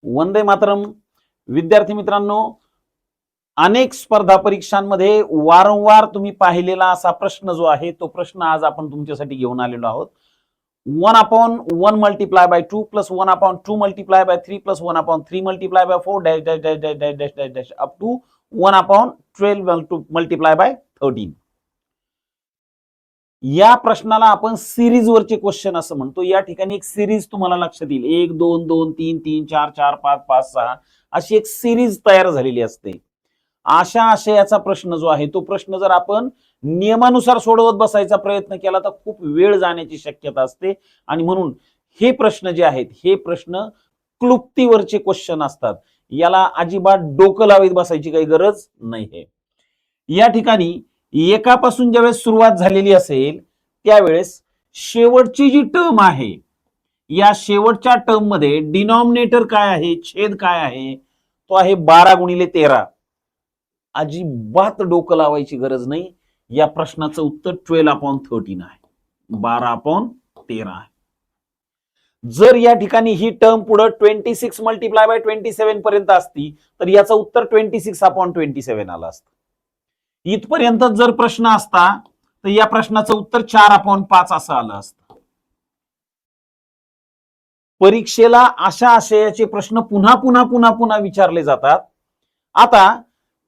वंदे मातरम. विद्यार्थी मित्रांनो, अनेक स्पर्धा परीक्षांमध्ये वारंवार तुम्ही पाहिलेला असा प्रश्न जो आहे तो प्रश्न आज आपण तुमच्यासाठी घेऊन आलेलो आहोत. 1/1 multiply by 2 plus 1/2 multiply by 3 plus 1/3 multiply by 4 dash dash dash dash dash dash dash dash up to 1/12 multiply by 13. या प्रश्नाला आपण सिरीज वरचे क्वेश्चन असं म्हणतो. या ठिकाणी एक सिरीज तुम्हाला लक्षात येईल. 1 2 2 3 3 4 4 5 5 6 अशी एक सिरीज तयार झालेली असते. अशा आशयाचा प्रश्न जो आहे तो प्रश्न जर आपण नियमानुसार सोडवत बसायचा प्रयत्न केला तर खूप वेळ जाण्याची शक्यता असते. आणि म्हणून हे प्रश्न जे आहेत हे प्रश्न क्लुप्तीवरचे क्वेश्चन असतात. याला अजिबात डोकं लावत बसायची काही गरज नाही. या ठिकाणी एकापासून ज्यावेळेस सुरुवात झालेली असेल त्यावेळेस शेवटची जी टर्म आहे या शेवटच्या टर्म मध्ये डिनॉमिनेटर काय आहे, छेद काय आहे, तो आहे 12×13. अजिबात डोकं लावायची गरज नाही. या प्रश्नाचं उत्तर 12/13 आहे. 12/13 आहे. जर या ठिकाणी ही टर्म पुढे 26 मल्टिप्लाय बाय 27 पर्यंत असती तर याचं उत्तर 26/27 आलं असतं. इथपर्यंत जर प्रश्न असता तर या प्रश्नाचं उत्तर 4/5 असं आलं असतं. परीक्षेला अशा आशयाचे प्रश्न पुन्हा पुन्हा पुन्हा पुन्हा विचारले जातात. आता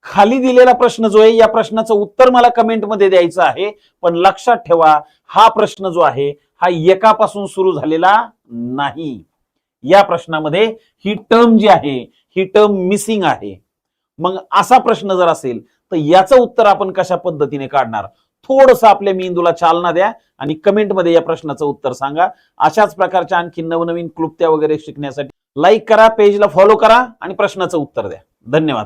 खाली दिलेला प्रश्न जो आहे या प्रश्नाचं उत्तर मला कमेंटमध्ये द्यायचं आहे. पण लक्षात ठेवा हा प्रश्न जो आहे हा एकापासून सुरू झालेला नाही. या प्रश्नामध्ये ही टर्म जी आहे ही टर्म मिसिंग आहे. मग असा प्रश्न जर असेल तर याचं उत्तर आपण कशा पद्धतीने काढणार, थोडस आपल्या मेंदूला चालना द्या आणि कमेंटमध्ये या प्रश्नाचं उत्तर सांगा. अशाच प्रकारच्या आणखी नवनवीन क्लुप्त्या वगैरे शिकण्यासाठी लाईक करा, पेजला फॉलो करा आणि प्रश्नाचं उत्तर द्या. धन्यवाद.